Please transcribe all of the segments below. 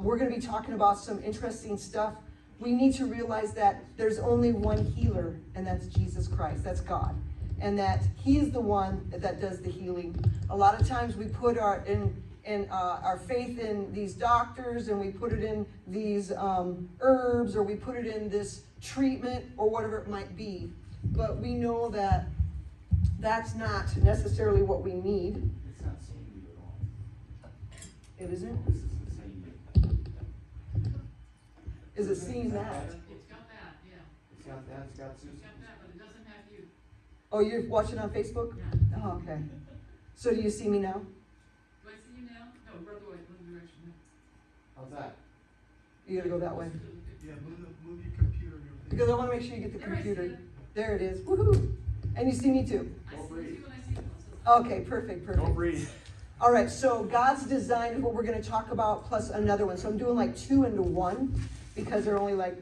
We're going to be talking about some interesting stuff. We need to realize that there's only one healer, and that's Jesus Christ. That's God. And that he is the one that does the healing. A lot of times we put our faith in these doctors, and we put it in these herbs, or we put it in this treatment, or whatever it might be. But we know that that's not necessarily what we need. It's not seeing you at all. It isn't? This isn't seeing you. Is it seeing that? It's got that, yeah. It's got that, it's got It's Susan. got that, but it doesn't have you. Oh, you're watching on Facebook? Yeah. Oh, okay. So do you see me now? Do I see you now? No, brother, wait, one direction. No. How's that? You gotta go that way. Yeah, move your computer. Because I want to make sure you get the There, I see computer. it. There it is. Woohoo! And you see me too. I Don't see breathe. you when I see you. So Okay, perfect. Don't breathe. All right, so God's design is what we're going to talk about, plus another one. So I'm doing like 2 into 1, because they're only like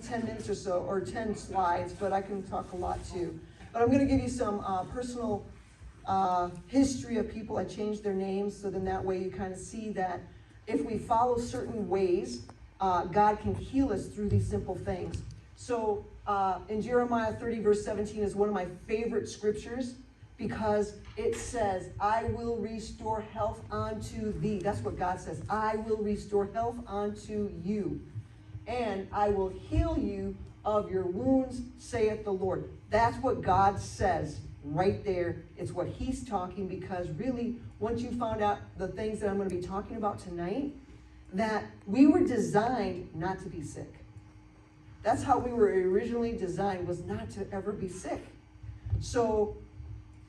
10 minutes or so, or 10 slides, but I can talk a lot too. But I'm going to give you some personal history of people. I changed their names, so then that way you kind of see that if we follow certain ways, God can heal us through these simple things. So in Jeremiah 30, verse 17 is one of my favorite scriptures, because it says, I will restore health unto thee. That's what God says. I will restore health unto you, and I will heal you of your wounds, saith the Lord. That's what God says right there. It's what he's talking, because really, once you found out the things that I'm going to be talking about tonight, that we were designed not to be sick. That's how we were originally designed, was not to ever be sick. So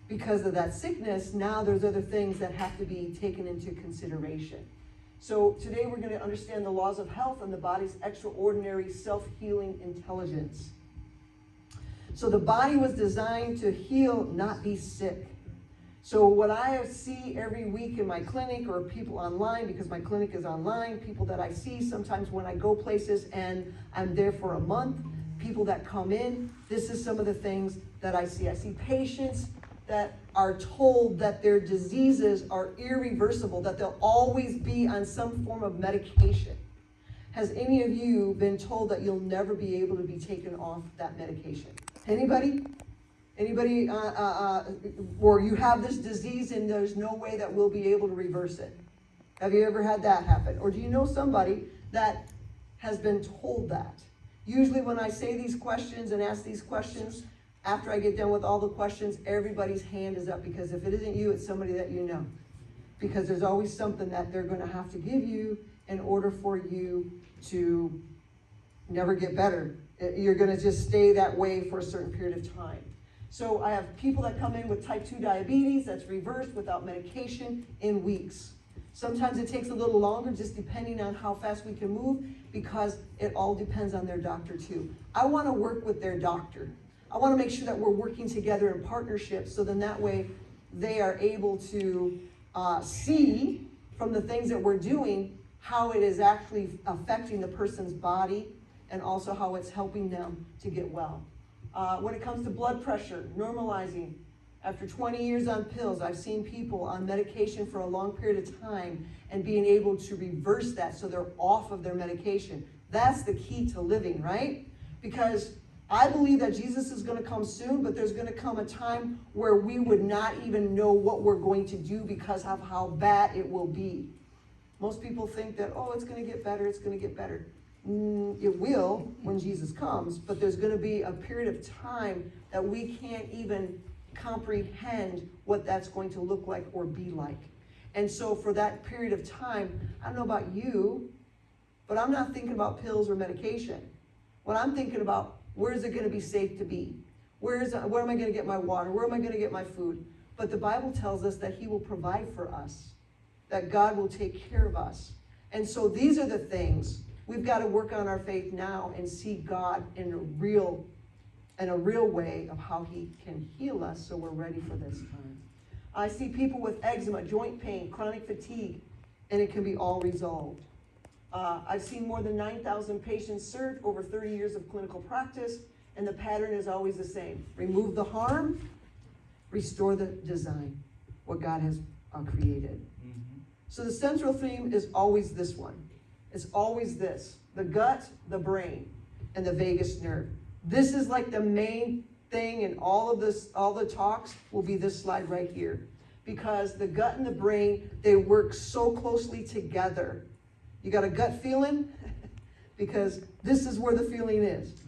because of that sickness, now there's other things that have to be taken into consideration. So today we're going to understand the laws of health and the body's extraordinary self-healing intelligence. So the body was designed to heal, not be sick. So what I see every week in my clinic, or people online, because my clinic is online, people that I see sometimes when I go places and I'm there for a month, people that come in, this is some of the things that I see. I see patients that are told that their diseases are irreversible, that they'll always be on some form of medication. Has any of you been told that you'll never be able to be taken off that medication? Anybody? Anybody, or you have this disease and there's no way that we'll be able to reverse it? Have you ever had that happen? Or do you know somebody that has been told that? Usually when I say these questions and ask these questions, after I get done with all the questions, everybody's hand is up, because if it isn't you, it's somebody that you know. Because there's always something that they're going to have to give you in order for you to never get better. You're going to just stay that way for a certain period of time. So I have people that come in with type 2 diabetes that's reversed without medication in weeks. Sometimes it takes a little longer, just depending on how fast we can move, because it all depends on their doctor too. I want to work with their doctor. I want to make sure that we're working together in partnership, so then that way they are able to see from the things that we're doing how it is actually affecting the person's body, and also how it's helping them to get well. When it comes to blood pressure, normalizing. After 20 years on pills, I've seen people on medication for a long period of time and being able to reverse that so they're off of their medication. That's the key to living, right? Because I believe that Jesus is going to come soon, but there's going to come a time where we would not even know what we're going to do because of how bad it will be. Most people think that, oh, it's going to get better, it's going to get better. It will when Jesus comes, but there's going to be a period of time that we can't even comprehend what that's going to look like or be like. And so for that period of time, I don't know about you, but I'm not thinking about pills or medication. What I'm thinking about, where is it going to be safe to be? Where am I going to get my water? Where am I going to get my food? But the Bible tells us that he will provide for us, that God will take care of us. And so these are the things we've got to work on our faith now and see God in a real way of how he can heal us, so we're ready for this time. I see people with eczema, joint pain, chronic fatigue, and it can be all resolved. I've seen more than 9,000 patients served over 30 years of clinical practice, and the pattern is always the same. Remove the harm, restore the design, what God has created. So the central theme is always this one. It's always this: the gut, the brain, and the vagus nerve. This is like the main thing, and all of this, all the talks will be this slide right here. Because the gut and the brain, they work so closely together. You got a gut feeling? Because this is where the feeling is.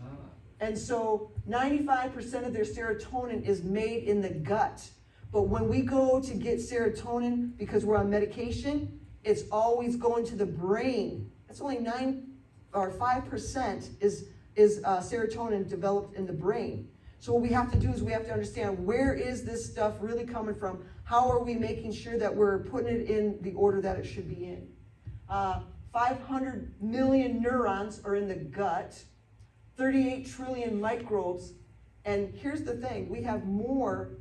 And so 95% of their serotonin is made in the gut. But when we go to get serotonin, because we're on medication, it's always going to the brain. It's only 5% is serotonin developed in the brain. So what we have to do is we have to understand, where is this stuff really coming from? How are we making sure that we're putting it in the order that it should be in? 500 million neurons are in the gut, 38 trillion microbes, and here's the thing: we have more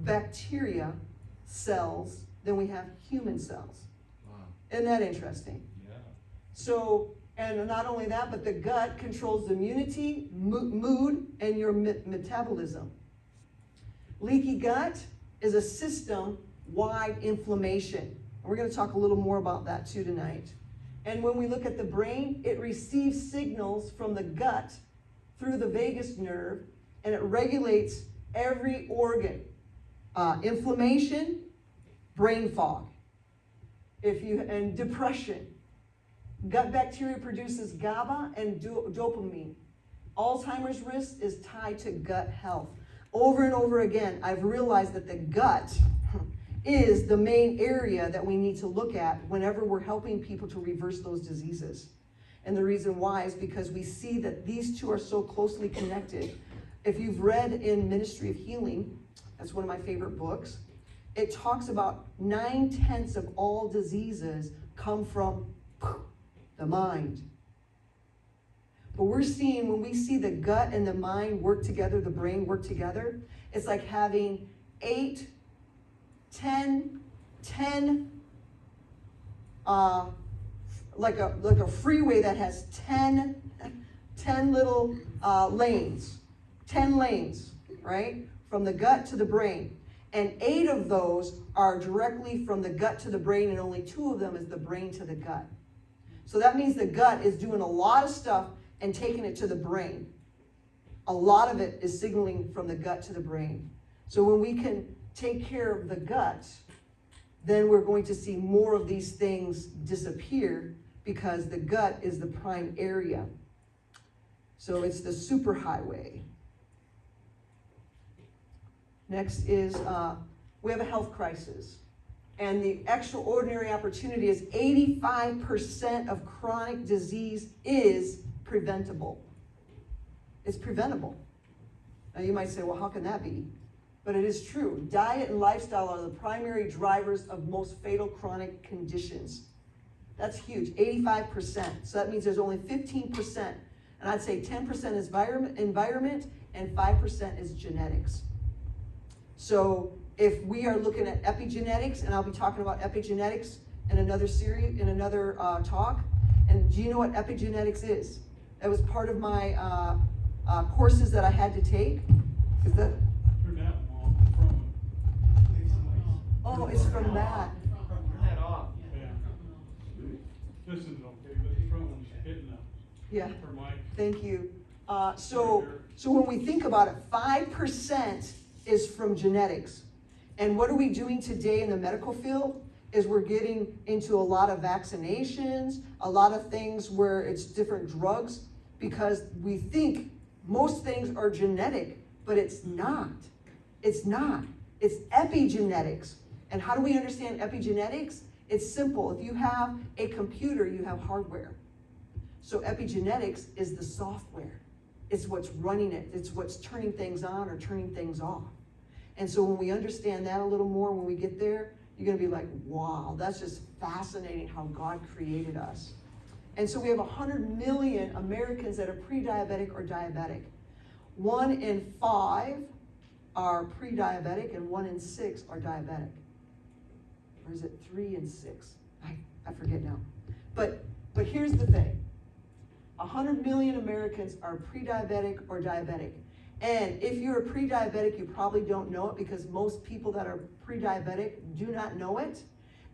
bacteria cells than we have human cells. Wow. Isn't that interesting? Yeah. So, and not only that, but the gut controls immunity, mood, and your metabolism. Leaky gut is a system-wide inflammation. And we're going to talk a little more about that too tonight. And when we look at the brain, it receives signals from the gut through the vagus nerve, and it regulates every organ. Inflammation, brain fog, and depression. Gut bacteria produces GABA and dopamine. Alzheimer's risk is tied to gut health. Over and over again, I've realized that the gut is the main area that we need to look at whenever we're helping people to reverse those diseases. And the reason why is because we see that these two are so closely connected. If you've read in Ministry of Healing, that's one of my favorite books, it talks about 9/10 of all diseases come from the mind. But we're seeing, when we see the gut and the mind work together, the brain work together, it's like having 8, 10, like a freeway that has 10 little lanes, 10 lanes, right? From the gut to the brain. And 8 of those are directly from the gut to the brain, and only 2 of them is the brain to the gut. So that means the gut is doing a lot of stuff and taking it to the brain. A lot of it is signaling from the gut to the brain. So when we can take care of the gut, then we're going to see more of these things disappear, because the gut is the prime area. So it's the superhighway. Next is, we have a health crisis. And the extraordinary opportunity is 85% of chronic disease is preventable. It's preventable. Now you might say, well, how can that be? But it is true. Diet and lifestyle are the primary drivers of most fatal chronic conditions. That's huge, 85%. So that means there's only 15%. And I'd say 10% is environment and 5% is genetics. So if we are looking at epigenetics, and I'll be talking about epigenetics in another series, in another talk. And do you know what epigenetics is? That was part of my courses that I had to take. Is that? Turn that one from Oh, it's from that. Turn that off. yeah. This is okay, but the front one's hitting up. Yeah. For Mike. Thank you. So when we think about it, 5% is from genetics. And what are we doing today in the medical field is we're getting into a lot of vaccinations, a lot of things where it's different drugs, because we think most things are genetic, but it's not. It's not. It's epigenetics. And how do we understand epigenetics? It's simple. If you have a computer, you have hardware. So epigenetics is the software. It's what's running it. It's what's turning things on or turning things off. And so when we understand that a little more, when we get there, you're going to be like, wow, that's just fascinating how God created us. And so we have 100 million Americans that are pre-diabetic or diabetic. 1 in 5 are pre-diabetic and 1 in 6 are diabetic. Or is it 3 in 6? I forget now. But here's the thing. 100 million Americans are pre-diabetic or diabetic. And if you're a pre-diabetic, you probably don't know it, because most people that are pre-diabetic do not know it.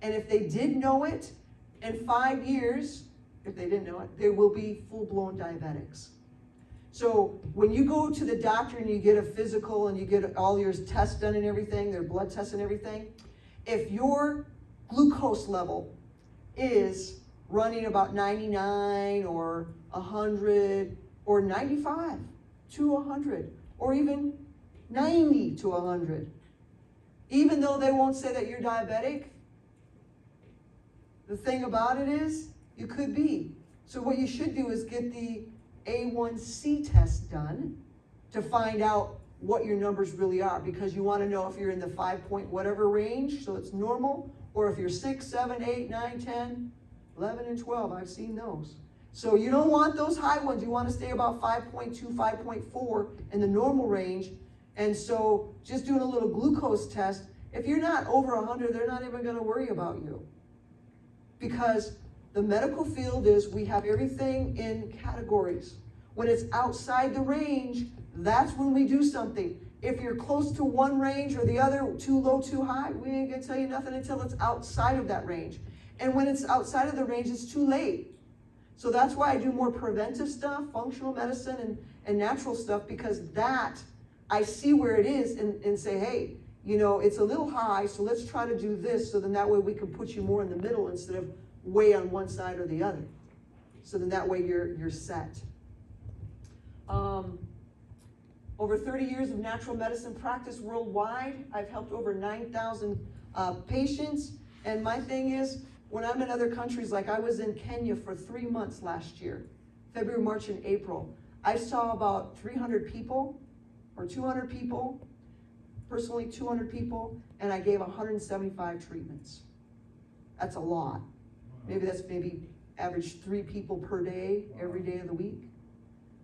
And if they did know it, in 5 years, if they didn't know it, they will be full-blown diabetics. So when you go to the doctor and you get a physical and you get all your tests done and everything, their blood tests and everything, if your glucose level is running about 99 or 100 or 95 to 100 or even 90 to 100, even though they won't say that you're diabetic, the thing about it is you could be. So what you should do is get the A1C test done to find out what your numbers really are, because you want to know if you're in the 5 point whatever range, so it's normal, or if you're 6, 7, 8, 9, 10, 11, and 12. I've seen those. So you don't want those high ones. You want to stay about 5.2, 5.4 in the normal range. And so just doing a little glucose test, if you're not over 100, they're not even going to worry about you. Because the medical field is, we have everything in categories. When it's outside the range, that's when we do something. If you're close to one range or the other, too low, too high, we ain't gonna tell you nothing until it's outside of that range. And when it's outside of the range, it's too late. So that's why I do more preventive stuff, functional medicine and natural stuff, because that, I see where it is and say, hey, you know, it's a little high, so let's try to do this, so then that way we can put you more in the middle instead of way on one side or the other. So then that way you're set. Over 30 years of natural medicine practice worldwide. I've helped over 9,000 patients. And my thing is, when I'm in other countries, like I was in Kenya for 3 months last year, February, March, and April. I saw about 300 people or 200 people, personally 200 people, and I gave 175 treatments. That's a lot. Maybe average 3 people per day, every day of the week.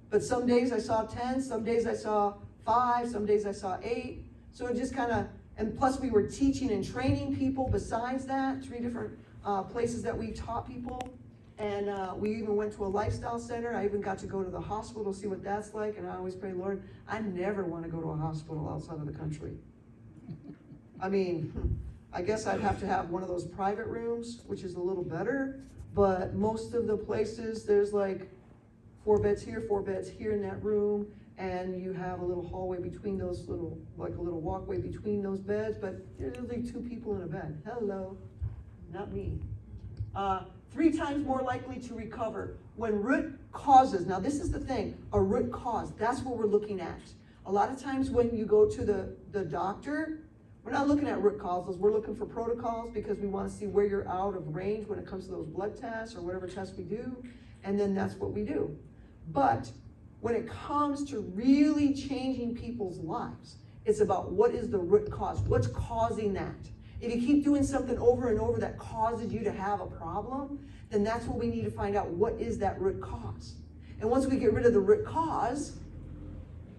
But some days I saw 10, some days I saw 5, some days I saw 8. So it just kind of, and plus we were teaching and training people besides that, 3 different places that we taught people. And we even went to a lifestyle center. I even got to go to the hospital to see what that's like. And I always pray, Lord, I never want to go to a hospital outside of the country. I mean, I guess I'd have to have one of those private rooms, which is a little better. But most of the places, there's like 4 beds here, 4 beds here in that room, and you have a little hallway between those little, like a little walkway between those beds, but there's only 2 people in a bed. Hello, not me. 3 times more likely to recover when root causes. Now this is the thing, a root cause, that's what we're looking at. A lot of times when you go to the doctor, we're not looking at root causes, we're looking for protocols because we want to see where you're out of range when it comes to those blood tests or whatever tests we do, and then that's what we do. But when it comes to really changing people's lives, it's about what is the root cause, what's causing that. If you keep doing something over and over that causes you to have a problem, then that's what we need to find out, what is that root cause. And once we get rid of the root cause,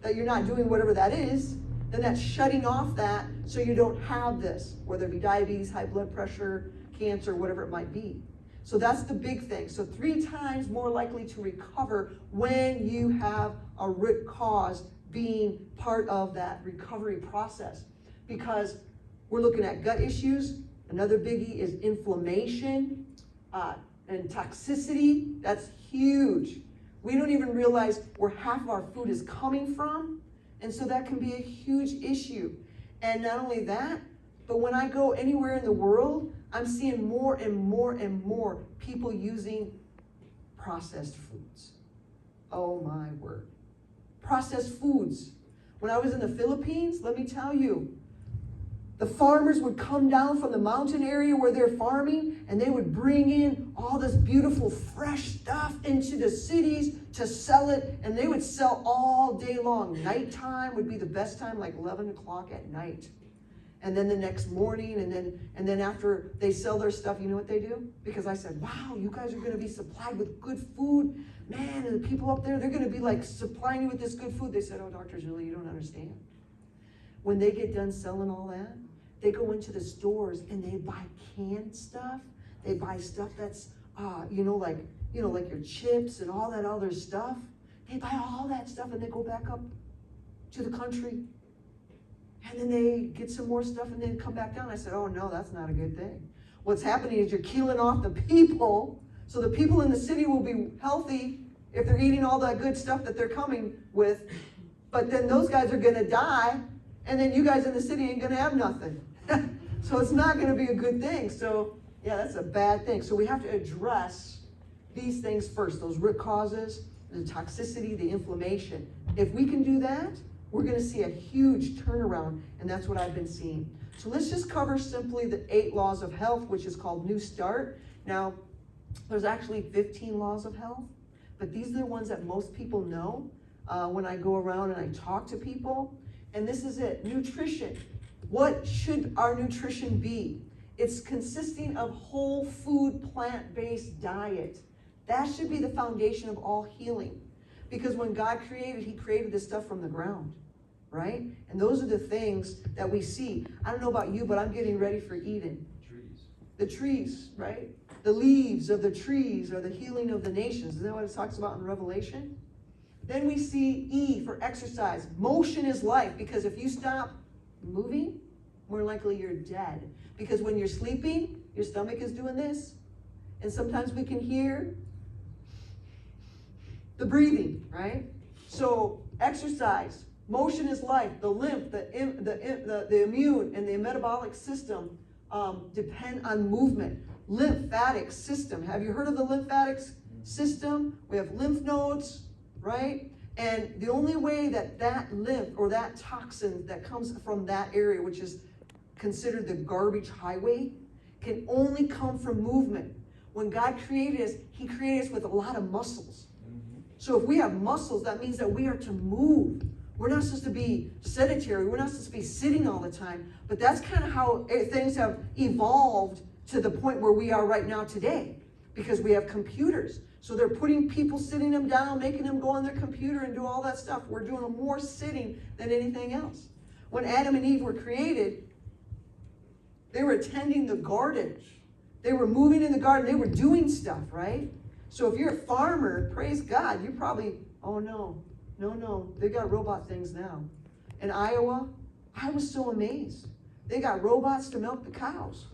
that you're not doing whatever that is, then that's shutting off that so you don't have this, whether it be diabetes, high blood pressure, cancer, whatever it might be. So that's the big thing. So 3 times more likely to recover when you have a root cause being part of that recovery process. Because we're looking at gut issues. Another biggie is inflammation and toxicity. That's huge. We don't even realize where half of our food is coming from. And so that can be a huge issue. And not only that, but when I go anywhere in the world, I'm seeing more and more and more people using processed foods. Oh my word. Processed foods. When I was in the Philippines, let me tell you, the farmers would come down from the mountain area where they're farming, and they would bring in all this beautiful fresh stuff into the cities to sell it, and they would sell all day long. Nighttime would be the best time, like 11 o'clock at night. And then the next morning, and then after they sell their stuff, you know what they do? Because I said, wow, you guys are going to be supplied with good food. Man, and the people up there, they're going to be like supplying you with this good food. They said, oh, Dr. Julie, you don't understand. When they get done selling all that, they go into the stores and they buy canned stuff. They buy stuff that's, like your chips and all that other stuff. They buy all that stuff and they go back up to the country. And then they get some more stuff and then come back down. I said, oh no, that's not a good thing. What's happening is you're killing off the people So the people in the city will be healthy if they're eating all that good stuff that they're coming with, but then those guys are gonna die, and then you guys in the city ain't gonna have nothing. So it's not gonna be a good thing. So yeah, that's a bad thing. So we have to address these things first, those root causes, the toxicity, the inflammation. If we can do that, we're gonna see a huge turnaround, and that's what I've been seeing. So let's just cover simply the 8 laws of health, which is called New Start. Now, there's actually 15 laws of health, but these are the ones that most people know when I go around and I talk to people. And this is it, nutrition. What should our nutrition be? It's consisting of whole food, plant-based diet. That should be the foundation of all healing. Because when God created, he created this stuff from the ground, right? And those are the things that we see. I don't know about you, but I'm getting ready for Eden. Trees. The trees, right? The leaves of the trees are the healing of the nations. Isn't that what it talks about in Revelation? Then we see E for exercise. Motion is life, because if you stop moving, more likely you're dead. Because when you're sleeping, your stomach is doing this. And sometimes we can hear the breathing, right? So exercise, motion is life. The lymph, the immune, and the metabolic system depend on movement. Lymphatic system. Have you heard of the lymphatic system? We have lymph nodes, right? And the only way that that lymph or that toxin that comes from that area, which is considered the garbage highway, can only come from movement. When God created us, he created us with a lot of muscles. So if we have muscles, that means that we are to move. We're not supposed to be sedentary. We're not supposed to be sitting all the time. But that's kind of how things have evolved to the point where we are right now today, because we have computers. So they're putting people, sitting them down, making them go on their computer and do all that stuff. We're doing more sitting than anything else. When Adam and Eve were created, they were tending the garden. They were moving in the garden. They were doing stuff, right? So if you're a farmer, praise God, you probably, oh no, they got robot things now. In Iowa, I was so amazed. They got robots to milk the cows.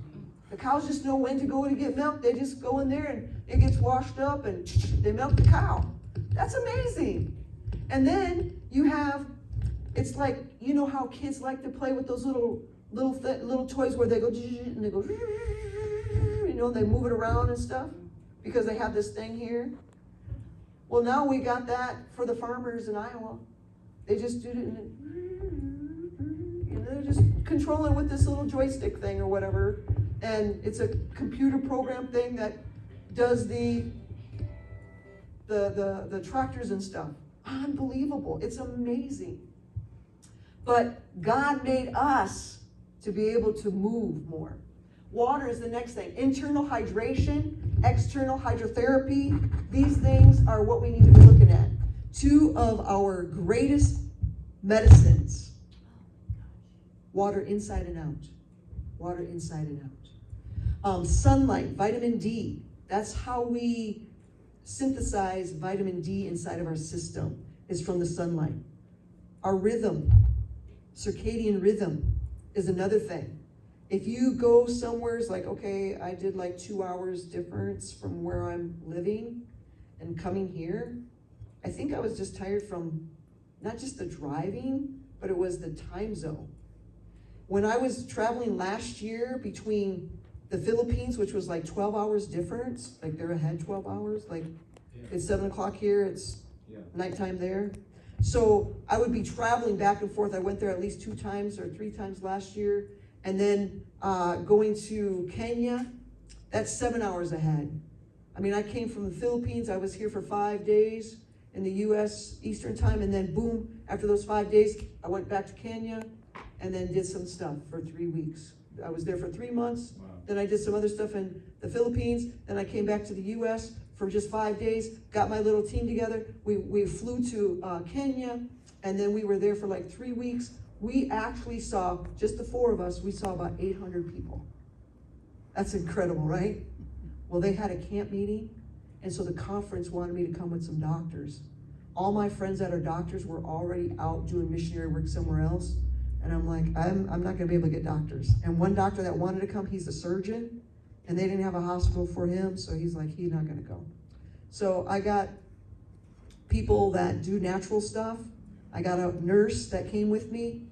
The cows just know when to go to get milk. They just go in there and it gets washed up and they milk the cow. That's amazing. And then you have, it's like, you know how kids like to play with those little toys where they go, and they go, you know, they move it around and stuff because they have this thing here. Well, now we got that for the farmers in Iowa. They just do it, and they're just controlling with this little joystick thing or whatever. And it's a computer program thing that does the tractors and stuff. Unbelievable. It's amazing. But God made us to be able to move more. Water is the next thing. Internal hydration, external hydrotherapy. These things are what we need to be looking at. 2 of our greatest medicines. Water inside and out. Water inside and out. Sunlight, vitamin D. That's how we synthesize vitamin D inside of our system, is from the sunlight. Our rhythm, circadian rhythm, is another thing. If you go somewhere, it's like, okay, I did like 2 hours difference from where I'm living and coming here. I think I was just tired from not just the driving, but it was the time zone. When I was traveling last year between the Philippines, which was like 12 hours difference, like they're ahead 12 hours, like it's 7 o'clock here, it's nighttime there. So I would be traveling back and forth. I went there at least 2 times or 3 times last year. And then going to Kenya, that's 7 hours ahead. I mean, I came from the Philippines. I was here for 5 days in the U.S. Eastern time. And then boom, after those 5 days, I went back to Kenya and then did some stuff for 3 weeks. I was there for 3 months. Wow. Then I did some other stuff in the Philippines. Then I came back to the U.S. for just 5 days, got my little team together. We flew to Kenya, and then we were there for like 3 weeks. We actually saw, just the 4 of us, we saw about 800 people. That's incredible, right? Well, they had a camp meeting, and so the conference wanted me to come with some doctors. All my friends that are doctors were already out doing missionary work somewhere else. And I'm like, I'm not gonna be able to get doctors. And one doctor that wanted to come, he's a surgeon, and they didn't have a hospital for him, so he's like, he's not gonna go. So I got people that do natural stuff. I got a nurse that came with me.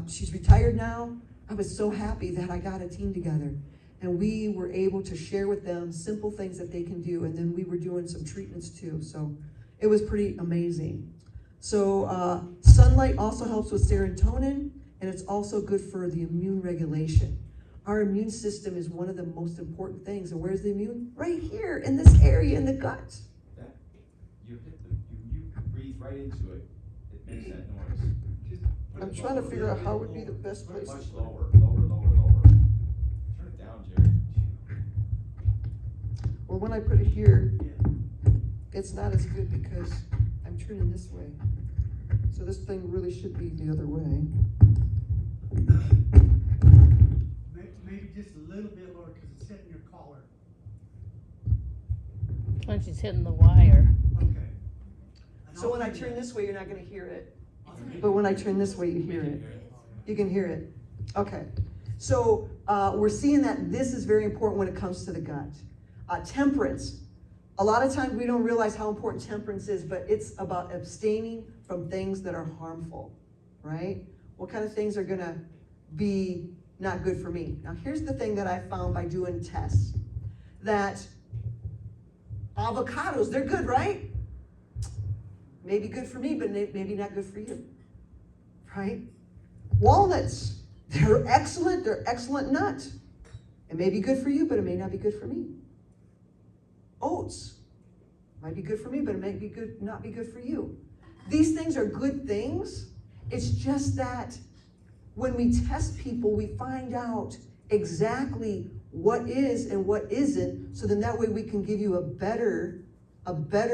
She's retired now. I was so happy that I got a team together, and we were able to share with them simple things that they can do, and then we were doing some treatments too, so it was pretty amazing. So sunlight also helps with serotonin, and it's also good for the immune regulation. Our immune system is one of the most important things, and where's the immune? Right here, in this area, in the gut. That, you breathe right into it, it makes that noise. Just put I'm it trying to lower. figure out how would be the best Put it place much to lower, lower. Turn it down, Jerry. Well, when I put it here, Yeah. it's not as good because I'm turning this way. So this thing really should be the other way. Maybe just a little bit lower, because it's hitting your collar. When she's hitting the wire. Okay. And So when I I'll do turn that. this way, you're not gonna hear it. Okay. But when I turn this way, you hear it. You can hear it. Okay. So we're seeing that this is very important when it comes to the gut. Temperance. A lot of times we don't realize how important temperance is, but it's about abstaining from things that are harmful, right? What kind of things are gonna be not good for me? Now here's the thing that I found by doing tests. That avocados, they're good, right? Maybe good for me, but maybe not good for you, right? Walnuts, they're excellent nut. It may be good for you, but it may not be good for me. Oats, might be good for me, but it may be good, not be good for you. These things are good things. It's just that when we test people, we find out exactly what is and what isn't, so then that way we can give you a better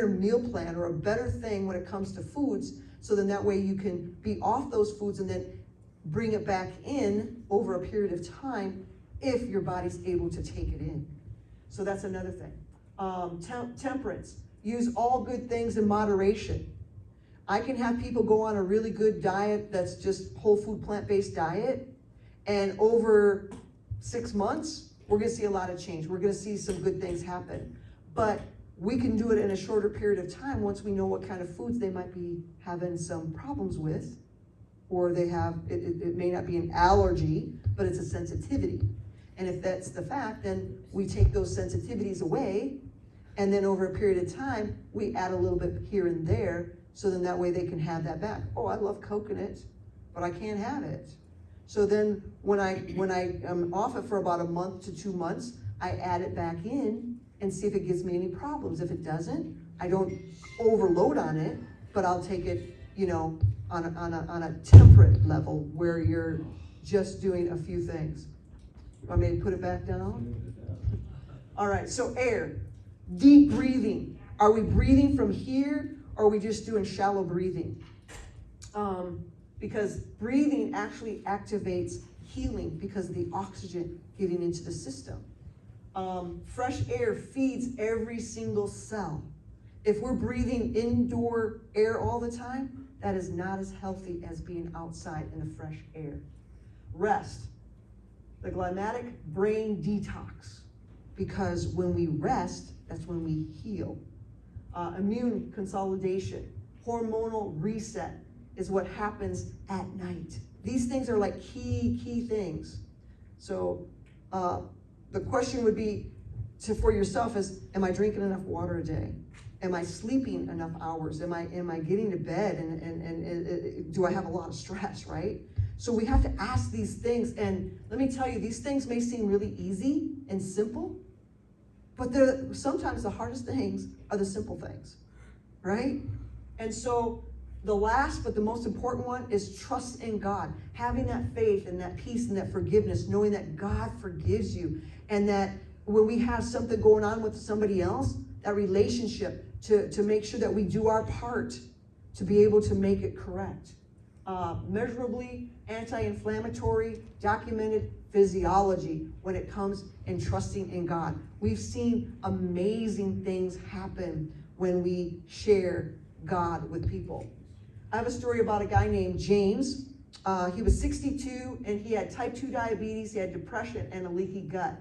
meal plan or a better thing when it comes to foods, so then that way you can be off those foods and then bring it back in over a period of time if your body's able to take it in. So that's another thing. Temperance, use all good things in moderation. I can have people go on a really good diet that's just whole food, plant-based diet, and over 6 months, we're gonna see a lot of change. We're gonna see some good things happen. But we can do it in a shorter period of time once we know what kind of foods they might be having some problems with, or they have, it may not be an allergy, but it's a sensitivity. And if that's the fact, then we take those sensitivities away, and then over a period of time, we add a little bit here and there, so then that way they can have that back. Oh, I love coconut, but I can't have it. So then when I am off it for about a month to 2 months, I add it back in and see if it gives me any problems. If it doesn't, I don't overload on it, but I'll take it, on a temperate level where you're just doing a few things. Want me to put it back down? All right, so air, deep breathing. Are we breathing from here, or are we just doing shallow breathing? Because breathing actually activates healing because of the oxygen getting into the system. Fresh air feeds every single cell. If we're breathing indoor air all the time, that is not as healthy as being outside in the fresh air. Rest, the glymatic brain detox, because when we rest, that's when we heal. Immune consolidation, hormonal reset is what happens at night. These things are like key things. So the question would be for yourself is, am I drinking enough water a day? Am I sleeping enough hours? Am I getting to bed and do I have a lot of stress, right? So we have to ask these things, and let me tell you, these things may seem really easy and simple, but sometimes the hardest things are the simple things, right? And so the last but the most important one is trust in God, having that faith and that peace and that forgiveness, knowing that God forgives you, and that when we have something going on with somebody else, that relationship to make sure that we do our part to be able to make it correct. Measurably anti-inflammatory, documented physiology when it comes in trusting in God. We've seen amazing things happen when we share God with people. I have a story about a guy named James. He was 62 and he had type 2 diabetes, he had depression and a leaky gut.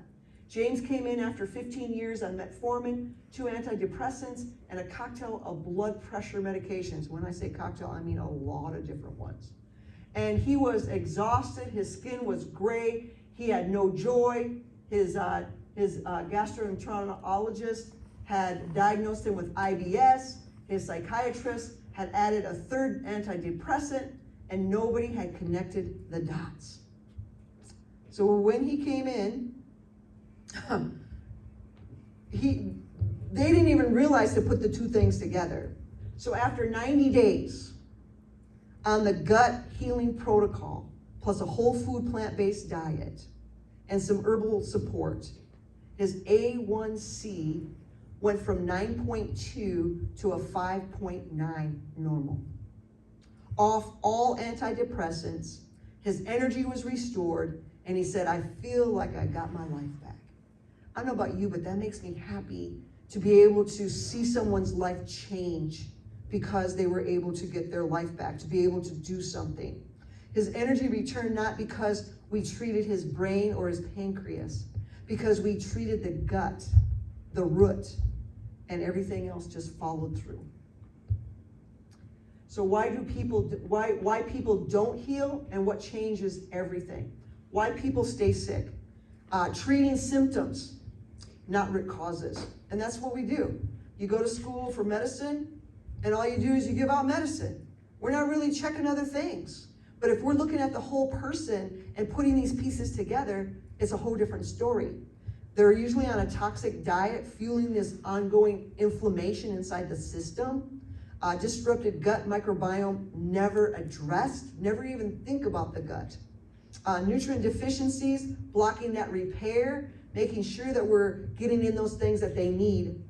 James came in after 15 years on metformin, 2 antidepressants, and a cocktail of blood pressure medications. When I say cocktail, I mean a lot of different ones. And he was exhausted, his skin was gray, he had no joy. His gastroenterologist had diagnosed him with IBS. His psychiatrist had added a 3rd antidepressant, and nobody had connected the dots. So when he came in, they didn't even realize to put the 2 things together. So after 90 days on the gut healing protocol, plus a whole food plant-based diet and some herbal support, his A1C went from 9.2 to a 5.9 normal. Off all antidepressants, his energy was restored, and he said, I feel like I got my life back. I don't know about you, but that makes me happy to be able to see someone's life change because they were able to get their life back, to be able to do something. His energy returned not because we treated his brain or his pancreas, because we treated the gut, the root, and everything else just followed through. So why people don't heal, and what changes everything? Why people stay sick? Treating symptoms, not root causes. And that's what we do. You go to school for medicine, and all you do is you give out medicine. We're not really checking other things. But if we're looking at the whole person and putting these pieces together, it's a whole different story. They're usually on a toxic diet, fueling this ongoing inflammation inside the system. Disrupted gut microbiome never addressed, never even think about the gut. Nutrient deficiencies, blocking that repair, making sure that we're getting in those things that they need.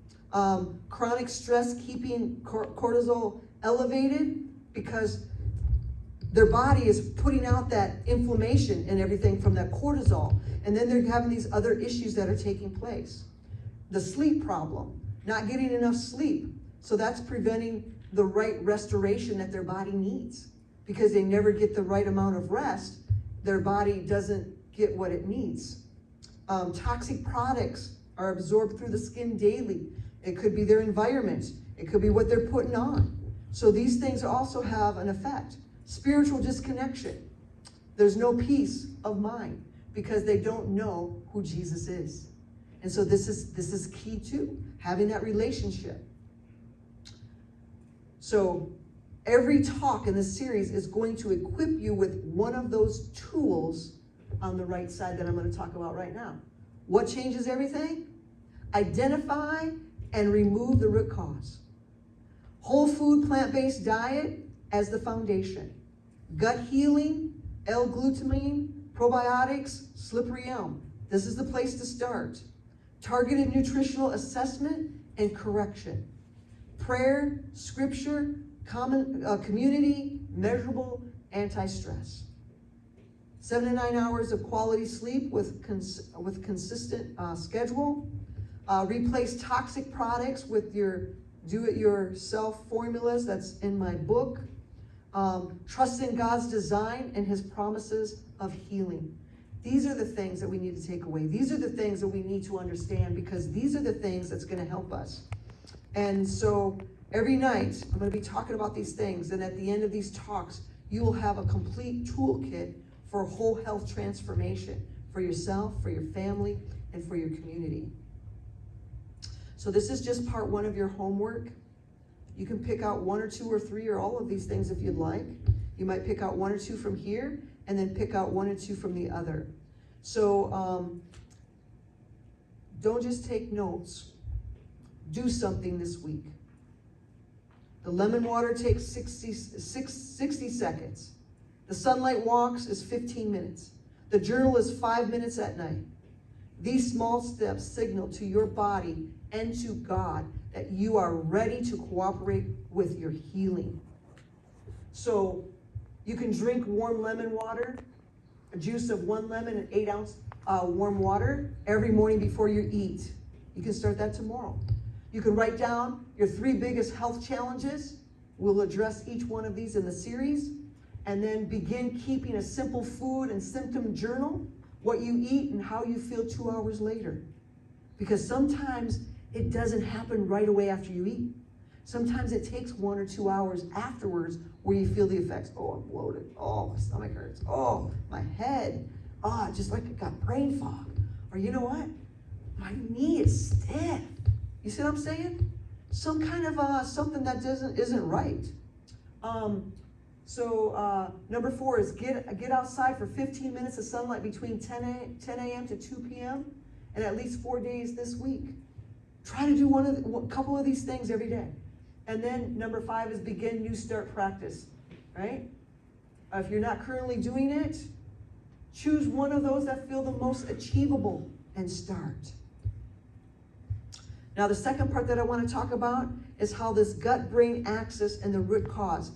Chronic stress, keeping cortisol elevated because their body is putting out that inflammation and everything from that cortisol. And then they're having these other issues that are taking place. The sleep problem, not getting enough sleep. So that's preventing the right restoration that their body needs. Because they never get the right amount of rest, their body doesn't get what it needs. Toxic products are absorbed through the skin daily. It could be their environment. It could be what they're putting on. So these things also have an effect. Spiritual disconnection. There's no peace of mind because they don't know who Jesus is. And so this is key too, having that relationship. So every talk in this series is going to equip you with one of those tools on the right side that I'm going to talk about right now. What changes everything? Identify and remove the root cause. Whole food plant-based diet as the foundation. Gut healing, L-glutamine, probiotics, slippery elm. This is the place to start. Targeted nutritional assessment and correction. Prayer, scripture, community, measurable anti-stress. 7 to 9 hours of quality sleep with consistent schedule. Replace toxic products with your do-it-yourself formulas. That's in my book. Trust in God's design and his promises of healing. These are the things that we need to take away. These are the things that we need to understand because these are the things that's going to help us. And so every night, I'm going to be talking about these things. And at the end of these talks, you will have a complete toolkit for whole health transformation for yourself, for your family, and for your community. So this is just part 1 of your homework. You can pick out 1 or 2 or 3 or all of these things if you'd like. You might pick out 1 or 2 from here and then pick out 1 or 2 from the other. So don't just take notes. Do something this week. The lemon water takes 60 seconds. The sunlight walks is 15 minutes. The journal is 5 minutes at night. These small steps signal to your body and to God that you are ready to cooperate with your healing. So you can drink warm lemon water, a juice of 1 lemon and 8 ounce warm water every morning before you eat. You can start that tomorrow. You can write down your 3 biggest health challenges. We'll address each one of these in the series. And then begin keeping a simple food and symptom journal what you eat and how you feel 2 hours later. Because sometimes it doesn't happen right away after you eat. Sometimes it takes 1 or 2 hours afterwards where you feel the effects. Oh, I'm bloated. Oh, my stomach hurts. Oh, my head. Oh, just like I got brain fog. Or you know what? My knee is stiff. You see what I'm saying? Some kind of something that isn't right. Number 4 is get outside for 15 minutes of sunlight between 10 a.m. to 2 p.m. and at least 4 days this week. Try to do a couple of these things every day. And then number 5 is begin new start practice, right? If you're not currently doing it, choose one of those that feel the most achievable and start. Now, the second part that I want to talk about is how this gut-brain axis and the root cause.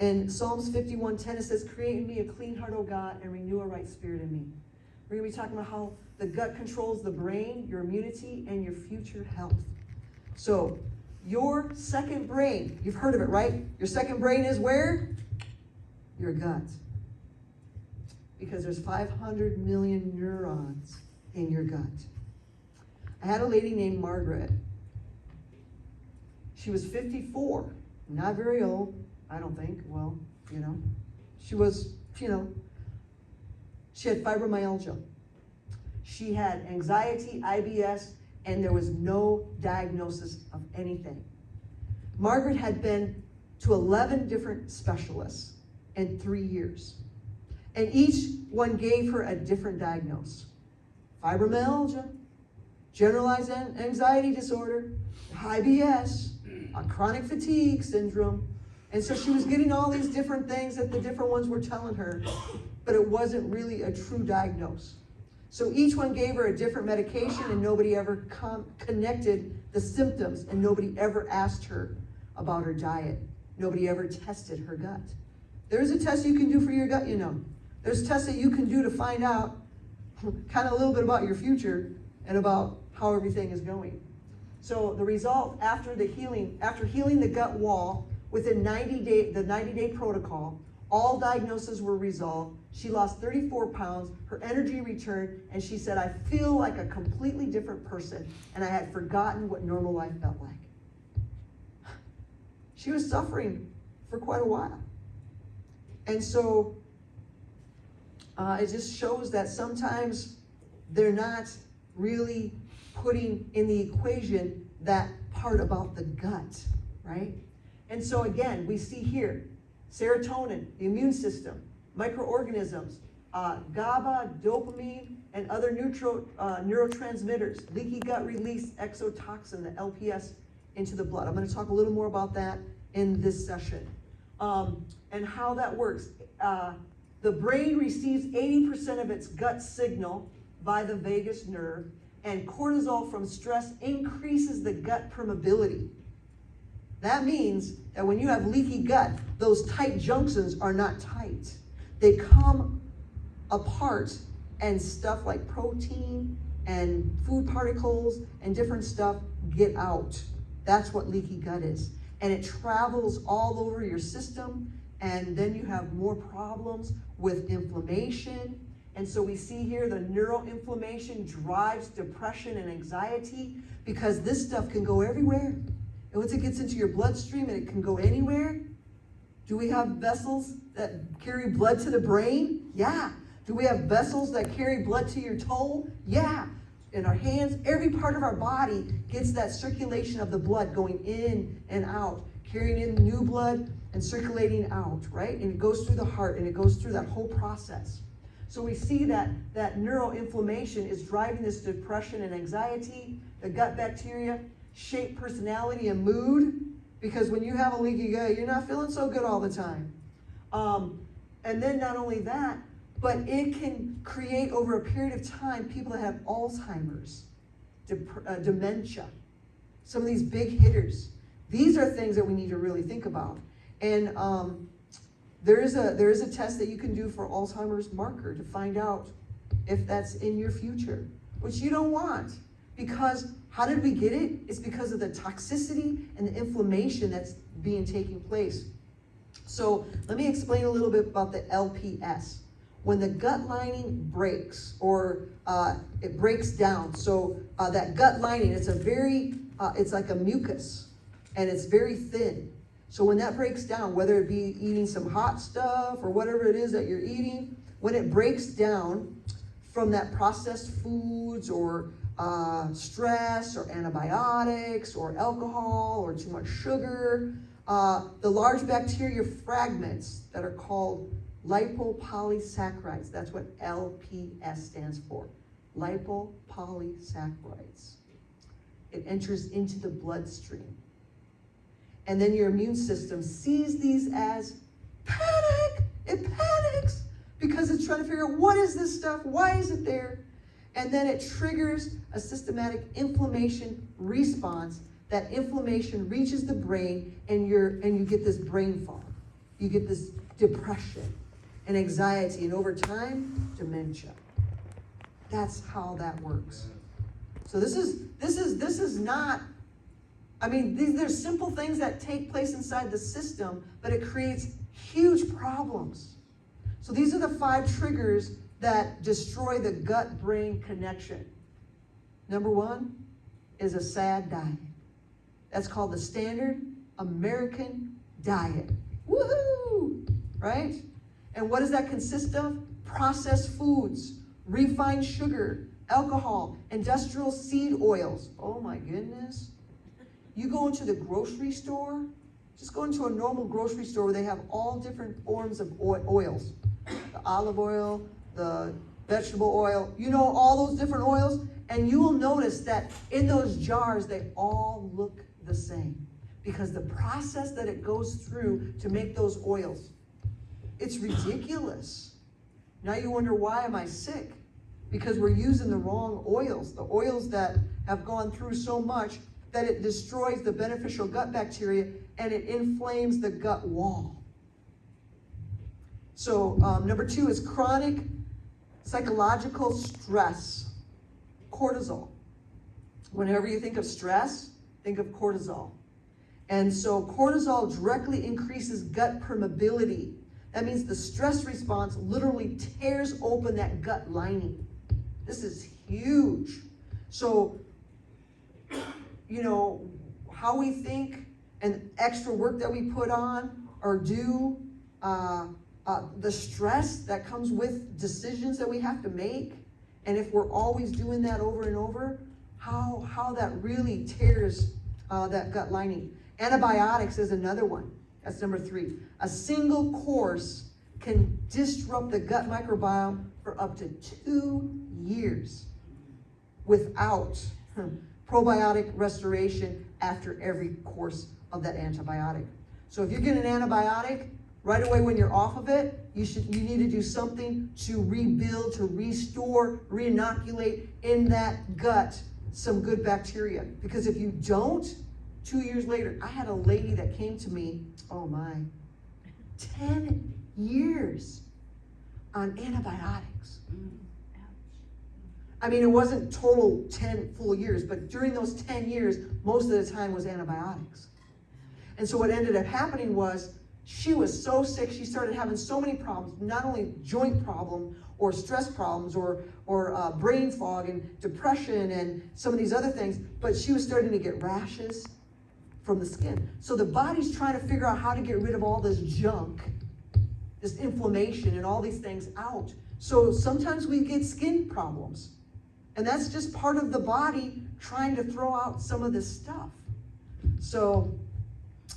In Psalms 51:10, it says, create in me a clean heart, O God, and renew a right spirit in me. We're going to be talking about how the gut controls the brain, your immunity, and your future health. So, your second brain, you've heard of it, right? Your second brain is where? Your gut. Because there's 500 million neurons in your gut. I had a lady named Margaret. She was 54, not very old, I don't think. Well, she was, she had fibromyalgia. She had anxiety, IBS, and there was no diagnosis of anything. Margaret had been to 11 different specialists in 3 years. And each one gave her a different diagnosis. Fibromyalgia, generalized anxiety disorder, IBS, a chronic fatigue syndrome. And so she was getting all these different things that the different ones were telling her, but it wasn't really a true diagnosis. So each one gave her a different medication, and nobody ever connected the symptoms, and nobody ever asked her about her diet. Nobody ever tested her gut. There's a test you can do for your gut, There's tests that you can do to find out kind of a little bit about your future and about how everything is going. So the result after healing the gut wall, within the 90-day protocol, all diagnoses were resolved. She lost 34 pounds, her energy returned, and she said, I feel like a completely different person, and I had forgotten what normal life felt like. She was suffering for quite a while. And so it just shows that sometimes they're not really putting in the equation that part about the gut, right? And so again, we see here, serotonin, the immune system, microorganisms, GABA, dopamine, and other neurotransmitters, leaky gut release exotoxin, the LPS, into the blood. I'm going to talk a little more about that in this session. And how that works. The brain receives 80% of its gut signal by the vagus nerve, and cortisol from stress increases the gut permeability. That means that when you have leaky gut, those tight junctions are not tight. They come apart, and stuff like protein and food particles and different stuff get out. That's what leaky gut is. And it travels all over your system, and then you have more problems with inflammation. And so we see here the neuroinflammation drives depression and anxiety, because this stuff can go everywhere. And once it gets into your bloodstream, and it can go anywhere. Do we have vessels that carry blood to the brain? Yeah. Do we have vessels that carry blood to your toe? Yeah. In our hands, every part of our body gets that circulation of the blood going in and out, carrying in new blood and circulating out, right? And it goes through the heart, and it goes through that whole process. So we see that neuroinflammation is driving this depression and anxiety. The gut bacteria shape personality and mood, because when you have a leaky gut, you're not feeling so good all the time. And then not only that, but it can create over a period of time people that have Alzheimer's, dementia, some of these big hitters. These are things that we need to really think about. And there is a test that you can do for Alzheimer's marker to find out if that's in your future, which you don't want. Because how did we get it? It's because of the toxicity and the inflammation that's taking place. So let me explain a little bit about the LPS. when the gut lining breaks or it breaks down. So that gut lining, it's it's like a mucus and it's very thin. So when that breaks down, whether it be eating some hot stuff or whatever it is that you're eating, when it breaks down from that processed foods or stress or antibiotics or alcohol or too much sugar, the large bacteria fragments that are called lipopolysaccharides, that's what LPS stands for, lipopolysaccharides. It enters into the bloodstream. And then your immune system sees these as panic. It panics because it's trying to figure out what is this stuff? Why is it there? And then it triggers a systematic inflammation response. That inflammation reaches the brain and you get this brain fog. You get this depression and anxiety, and over time, dementia. That's how that works. So this is not, I mean, there's simple things that take place inside the system, but it creates huge problems. So these are the 5 triggers that destroy the gut-brain connection. Number 1 is a sad diet. That's called the standard American diet. Woohoo! Right? And what does that consist of? Processed foods, refined sugar, alcohol, industrial seed oils. Oh my goodness. You go into the grocery store, just go into a normal grocery store where they have all different forms of oils. The olive oil, the vegetable oil, you know, all those different oils. And you will notice that in those jars, they all look the same because the process that it goes through to make those oils, it's ridiculous. Now you wonder, why am I sick? Because we're using the wrong oils, the oils that have gone through so much that it destroys the beneficial gut bacteria and it inflames the gut wall. So number 2 is chronic psychological stress, cortisol. Whenever you think of stress, think of cortisol. And so cortisol directly increases gut permeability. That means the stress response literally tears open that gut lining. This is huge. So, you know, how we think and extra work that we put on or do, the stress that comes with decisions that we have to make, and if we're always doing that over and over, how that really tears that gut lining. Antibiotics is another one. That's number 3. A single course can disrupt the gut microbiome for up to 2 years without probiotic restoration after every course of that antibiotic. So if you get an antibiotic, right away when you're off of it, you need to do something to rebuild, to restore, re-inoculate in that gut some good bacteria. Because if you don't, 2 years later, I had a lady that came to me, oh my, 10 years on antibiotics. I mean, it wasn't total 10 full years, but during those 10 years, most of the time was antibiotics. And so what ended up happening was she was so sick, she started having so many problems, not only joint problem or stress problems or brain fog and depression and some of these other things, but she was starting to get rashes from the skin. So the body's trying to figure out how to get rid of all this junk, this inflammation and all these things out. So sometimes we get skin problems. And that's just part of the body trying to throw out some of this stuff. So,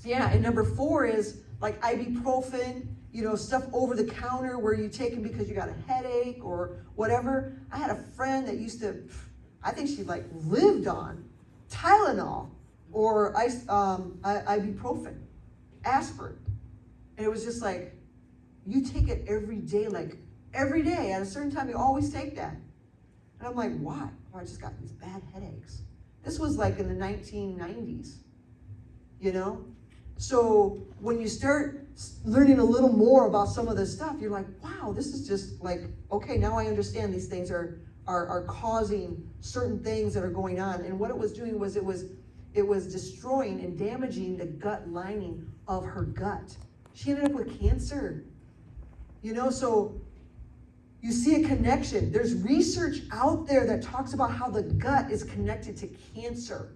yeah, and number 4 is like ibuprofen, you know, stuff over the counter where you take them because you got a headache or whatever. I had a friend that used to, I think she like lived on Tylenol or ibuprofen, aspirin. And it was just like, you take it every day, like every day at a certain time, you always take that. And I'm like, why? Oh, I just got these bad headaches. This was like in the 1990s, you know? So when you start learning a little more about some of this stuff, you're like, wow, this is just like, okay, now I understand these things are causing certain things that are going on. And what it was doing was it was destroying and damaging the gut lining of her gut. She ended up with cancer, you know? So You see a connection. There's research out there that talks about how the gut is connected to cancer,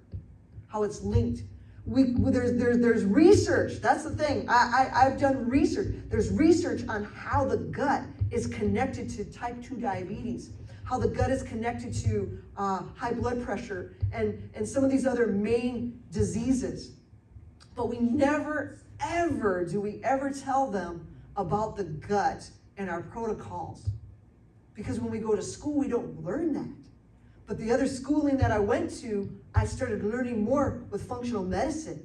how it's linked. There's research. That's the thing. I've done research. There's research on how the gut is connected to type 2 diabetes, how the gut is connected to high blood pressure and some of these other main diseases. But we never, ever, do we ever tell them about the gut and our protocols. Because when we go to school, we don't learn that. But the other schooling that I went to, I started learning more with functional medicine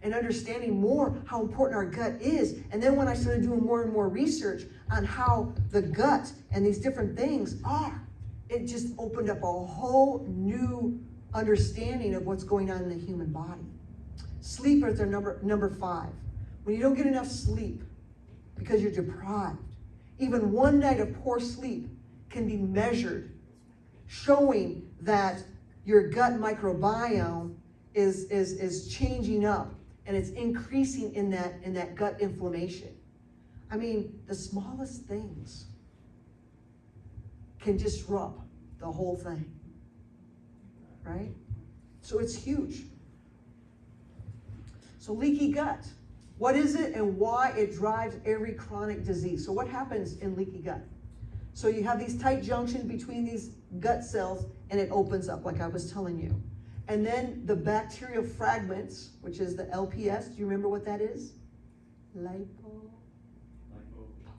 and understanding more how important our gut is. And then when I started doing more and more research on how the gut and these different things are, it just opened up a whole new understanding of what's going on in the human body. Sleep is our number 5. When you don't get enough sleep because you're deprived, even one night of poor sleep can be measured, showing that your gut microbiome is changing up and it's increasing in that gut inflammation. I mean, the smallest things can disrupt the whole thing, right? So it's huge. So leaky gut, what is it and why it drives every chronic disease? So what happens in leaky gut? So you have these tight junctions between these gut cells and it opens up like I was telling you. And then the bacterial fragments, which is the LPS, do you remember what that is?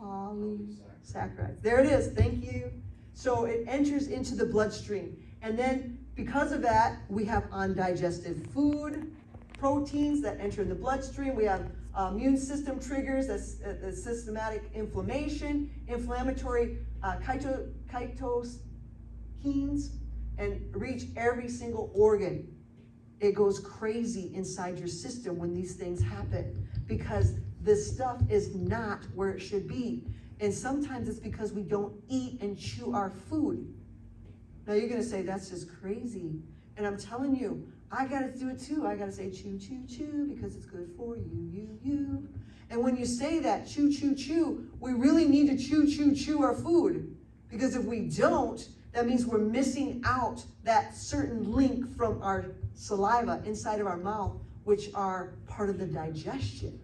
Lipopolysaccharides. There it is, thank you. So it enters into the bloodstream. And then because of that, we have undigested food, proteins that enter in the bloodstream. We have immune system triggers, that's systematic inflammation, inflammatory cytokines, and reach every single organ. It goes crazy inside your system when these things happen because this stuff is not where it should be. And sometimes it's because we don't eat and chew our food. Now you're gonna say, that's just crazy. And I'm telling you, I gotta do it too. I gotta say chew, chew, chew, because it's good for you. And when you say that, chew, chew, chew, we really need to chew, chew, chew our food. Because if we don't, that means we're missing out that certain link from our saliva inside of our mouth, which are part of the digestion,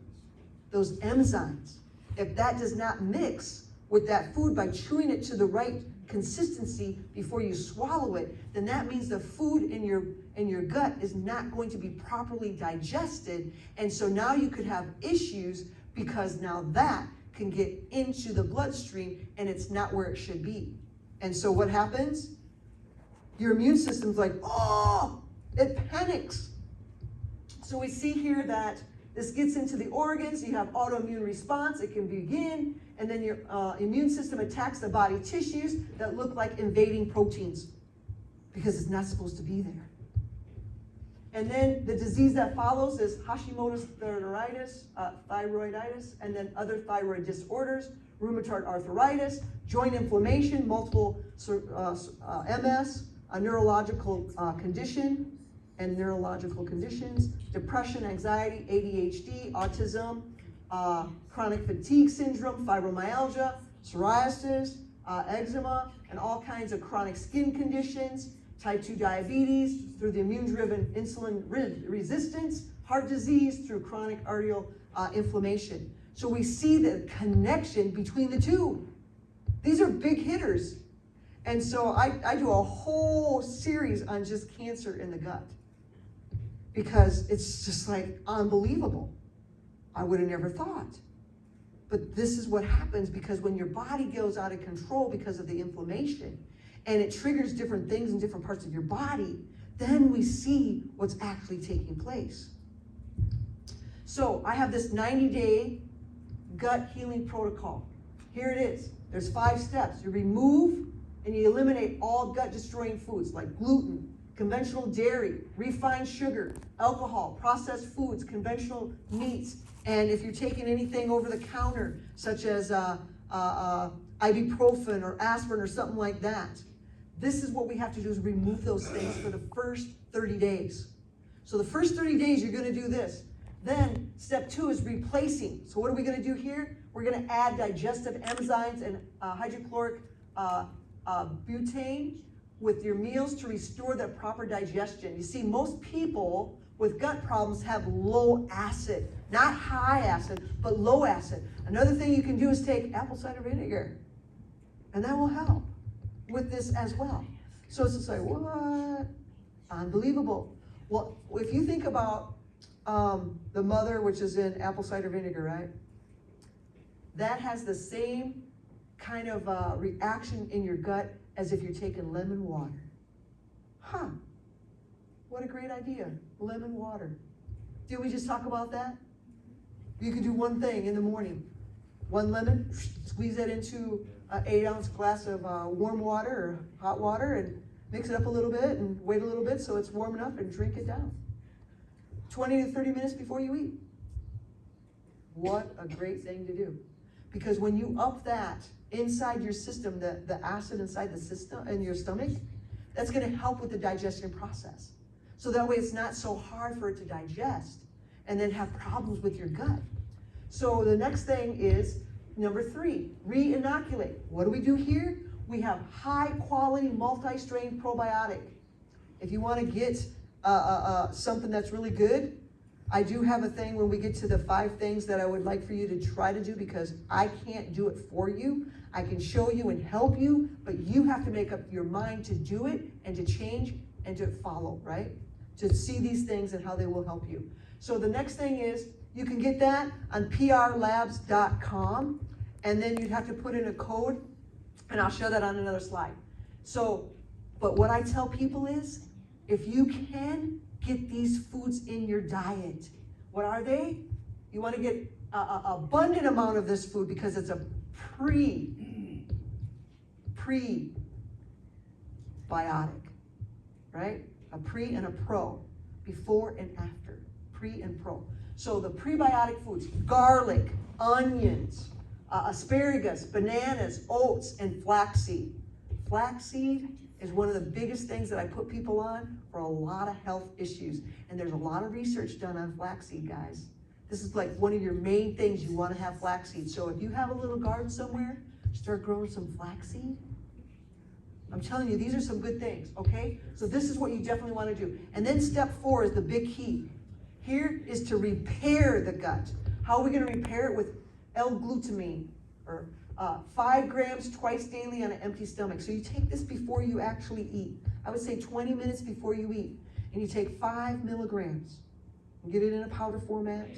those enzymes. If that does not mix with that food by chewing it to the right consistency before you swallow it, then that means the food in your gut is not going to be properly digested. And so now you could have issues because now that can get into the bloodstream and it's not where it should be. And so what happens? Your immune system's like, oh, it panics. So we see here that this gets into the organs, you have autoimmune response, it can begin, and then your immune system attacks the body tissues that look like invading proteins because it's not supposed to be there. And then the disease that follows is Hashimoto's thyroiditis, and then other thyroid disorders, rheumatoid arthritis, joint inflammation, multiple MS, a neurological condition, and neurological conditions, depression, anxiety, ADHD, autism, chronic fatigue syndrome, fibromyalgia, psoriasis, eczema, and all kinds of chronic skin conditions, type 2 diabetes through the immune-driven insulin resistance, heart disease through chronic arterial inflammation. So we see the connection between the two. These are big hitters. And so I do a whole series on just cancer in the gut because it's just like unbelievable. I would have never thought. But this is what happens because when your body goes out of control because of the inflammation and it triggers different things in different parts of your body, then we see what's actually taking place. So I have this 90-day gut healing protocol. Here it is. There's 5 steps. You remove and you eliminate all gut-destroying foods like gluten, conventional dairy, refined sugar, alcohol, processed foods, conventional meats, and if you're taking anything over the counter, such as ibuprofen or aspirin or something like that, this is what we have to do is remove those things for the first 30 days. So the first 30 days, you're gonna do this. Then step 2 is replacing. So what are we gonna do here? We're gonna add digestive enzymes and hydrochloric butane with your meals to restore the proper digestion. You see, most people with gut problems have low acid, not high acid, but low acid. Another thing you can do is take apple cider vinegar, and that will help with this as well. So it's just like, what? Unbelievable. Well, if you think about the mother, which is in apple cider vinegar, right? That has the same kind of reaction in your gut as if you're taking lemon water. Huh. What a great idea. Lemon water. Did we just talk about that? You can do one thing in the morning. One lemon, squeeze that into an 8-ounce glass of warm water or hot water and mix it up a little bit and wait a little bit so it's warm enough and drink it down. 20 to 30 minutes before you eat. What a great thing to do. Because when you up that inside your system, the acid inside the system in your stomach, that's going to help with the digestion process. So that way it's not so hard for it to digest and then have problems with your gut. So the next thing is number 3, re-inoculate. What do we do here? We have high quality multi-strain probiotic. If you want to get something that's really good, I do have a thing when we get to the 5 things that I would like for you to try to do, because I can't do it for you. I can show you and help you, but you have to make up your mind to do it and to change and to follow, right? To see these things and how they will help you. So the next thing is, you can get that on prlabs.com, and then you'd have to put in a code, and I'll show that on another slide. So, but what I tell people is, if you can get these foods in your diet, what are they? You want to get an abundant amount of this food because it's a prebiotic, right? A pre and a pro, before and after, pre and pro. So the prebiotic foods, garlic, onions, asparagus, bananas, oats, and flaxseed. Flaxseed is one of the biggest things that I put people on for a lot of health issues. And there's a lot of research done on flaxseed, guys. This is like one of your main things. You want to have flaxseed. So if you have a little garden somewhere, start growing some flaxseed. I'm telling you, these are some good things, okay? So this is what you definitely want to do. And then step 4 is the big key. Here is to repair the gut. How are we going to repair it? With L-glutamine, or 5 grams twice daily on an empty stomach. So you take this before you actually eat. I would say 20 minutes before you eat. And you take 5 milligrams. You get it in a powder format.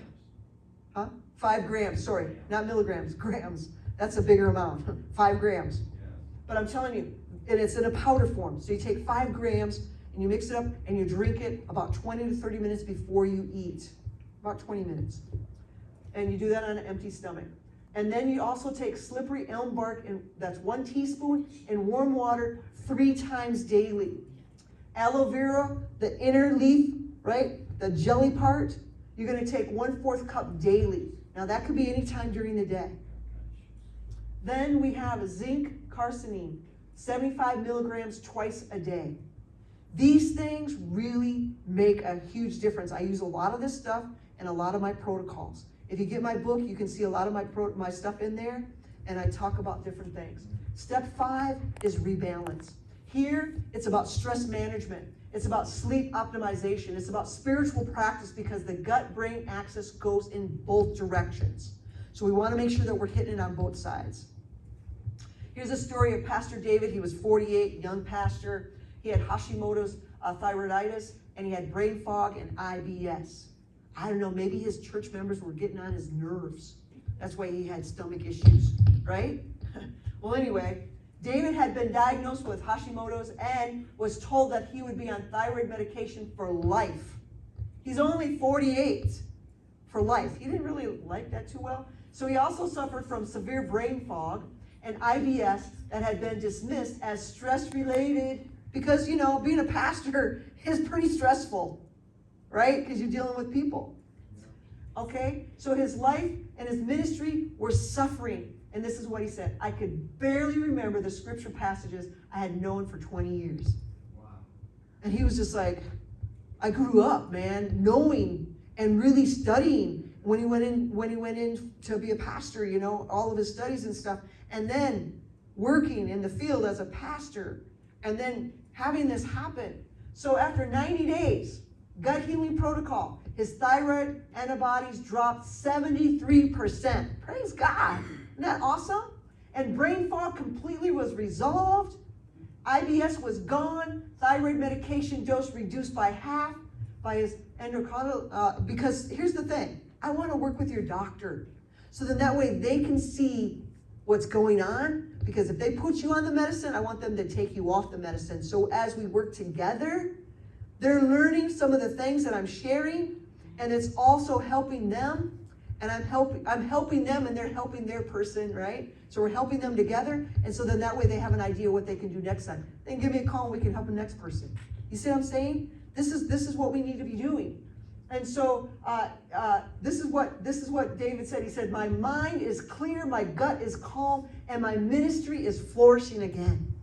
Huh? 5 grams, sorry, not milligrams, grams. That's a bigger amount, 5 grams. But I'm telling you, and it's in a powder form. So you take 5 grams and you mix it up and you drink it about 20 to 30 minutes before you eat. About 20 minutes. And you do that on an empty stomach. And then you also take slippery elm bark, and that's 1 teaspoon, in warm water 3 times daily. Aloe vera, the inner leaf, right? The jelly part, you're going to take 1/4 cup daily. Now that could be any time during the day. Then we have zinc carcinine, 75 milligrams twice a day. These things really make a huge difference. I use a lot of this stuff in a lot of my protocols. If you get my book, you can see a lot of my stuff in there, and I talk about different things. Step 5 is rebalance. Here, it's about stress management. It's about sleep optimization. It's about spiritual practice, because the gut-brain axis goes in both directions. So we want to make sure that we're hitting it on both sides. Here's a story of Pastor David. He was 48, young pastor. He had Hashimoto's thyroiditis, and he had brain fog and IBS. I don't know, maybe his church members were getting on his nerves. That's why he had stomach issues, right? Well, anyway, David had been diagnosed with Hashimoto's and was told that he would be on thyroid medication for life. He's only 48 for life. He didn't really like that too well. So he also suffered from severe brain fog and IBS that had been dismissed as stress-related, because, you know, being a pastor is pretty stressful, right? Because you're dealing with people. Okay? So his life and his ministry were suffering. And this is what he said: I could barely remember the scripture passages I had known for 20 years. Wow. And he was just like, I grew up, man, knowing and really studying when he went in to be a pastor, you know, all of his studies and stuff. And then working in the field as a pastor and then having this happen. So after 90 days, gut healing protocol, his thyroid antibodies dropped 73%. Praise God. Isn't that awesome? And brain fog completely was resolved. IBS was gone. Thyroid medication dose reduced by half by his endocrinologist. Because here's the thing. I want to work with your doctor. So then that way they can see what's going on. Because if they put you on the medicine, I want them to take you off the medicine. So as we work together, they're learning some of the things that I'm sharing. And it's also helping them. And I'm helping them and they're helping their person, right? So we're helping them together. And so then that way they have an idea what they can do next time. They can give me a call and we can help the next person. You see what I'm saying? This is what we need to be doing. And so this is what David said. He said, my mind is clear, my gut is calm, and my ministry is flourishing again.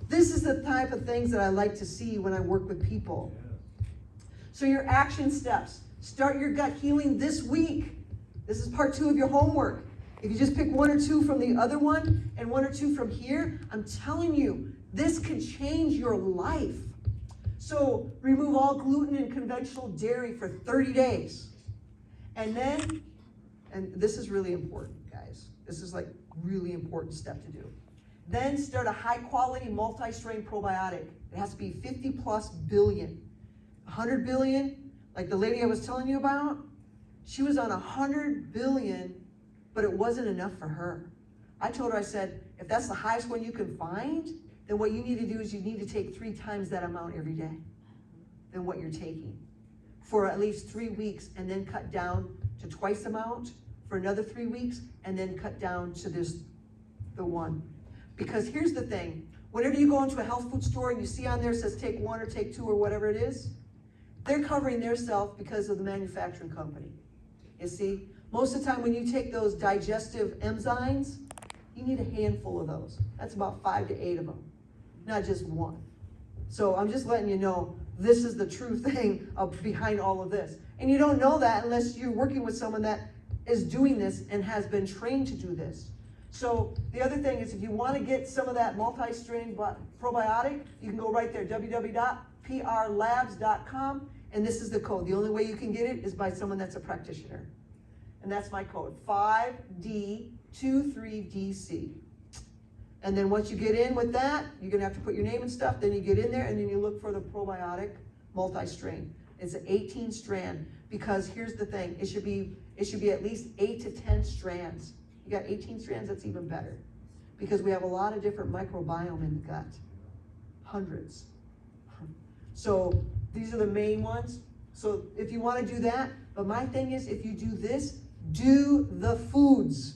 This is the type of things that I like to see when I work with people. So your action steps. Start your gut healing this week. This is part 2 of your homework. If you just pick 1 or 2 from the other one and 1 or 2 from here, I'm telling you, this could change your life. So remove all gluten and conventional dairy for 30 days. And then, and this is really important, guys. This is like really important step to do. Then start a high quality multi-strain probiotic. It has to be 50 plus billion. 100 billion, like the lady I was telling you about, she was on 100 billion, but it wasn't enough for her. I told her, I said, if that's the highest one you can find, then what you need to do is you need to take 3 times that amount every day than what you're taking for at least 3 weeks, and then cut down to twice the amount for another 3 weeks, and then cut down to the 1. Because here's the thing, whenever you go into a health food store and you see on there it says take 1 or take 2 or whatever it is, they're covering their self because of the manufacturing company. You see, most of the time when you take those digestive enzymes, you need a handful of those. That's about 5 to 8 of them, not just 1. So I'm just letting you know, this is the true thing behind all of this. And you don't know that unless you're working with someone that is doing this and has been trained to do this. So the other thing is, if you want to get some of that multi-strain probiotic, you can go right there, www.prlabs.com, and this is the code. The only way you can get it is by someone that's a practitioner. And that's my code, 5D23DC. And then once you get in with that, you're gonna have to put your name and stuff, then you get in there and then you look for the probiotic multi-strain. It's an 18 strand, because here's the thing, it should be at least 8 to 10 strands. You got 18 strands, that's even better. Because we have a lot of different microbiome in the gut, hundreds. So these are the main ones. So if you wanna do that, but my thing is, if you do this, do the foods.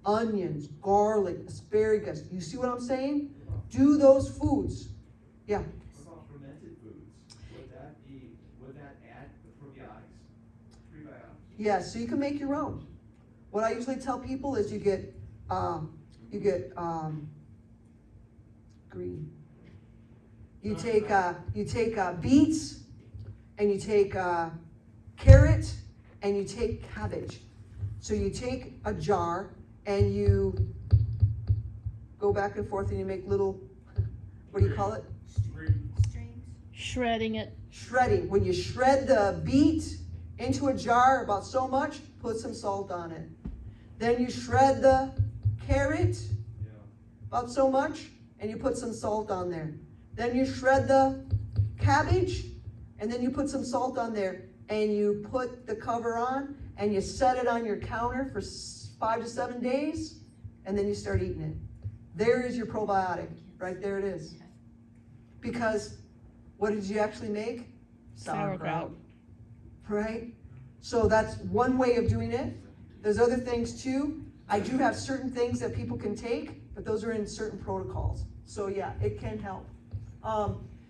Onions, garlic, asparagus. You see what I'm saying? Do those foods. Yeah. What about fermented foods? Would that add the probiotics, prebiotics? Yeah, so you can make your own. What I usually tell people is you get green. You take beets, and you take carrot, and you take cabbage. So you take a jar and you go back and forth and you make little, what do you call it? Shredding it. Shredding. When you shred the beet into a jar about so much, put some salt on it. Then you shred the carrot about so much, and you put some salt on there. Then you shred the cabbage, and then you put some salt on there, and you put the cover on, and you set it on your counter for 5 to 7 days, and then you start eating it. There is your probiotic. Right there it is. Because what did you actually make? Sauerkraut. Right? So that's one way of doing it. There's other things too. I do have certain things that people can take, but those are in certain protocols. So yeah, it can help.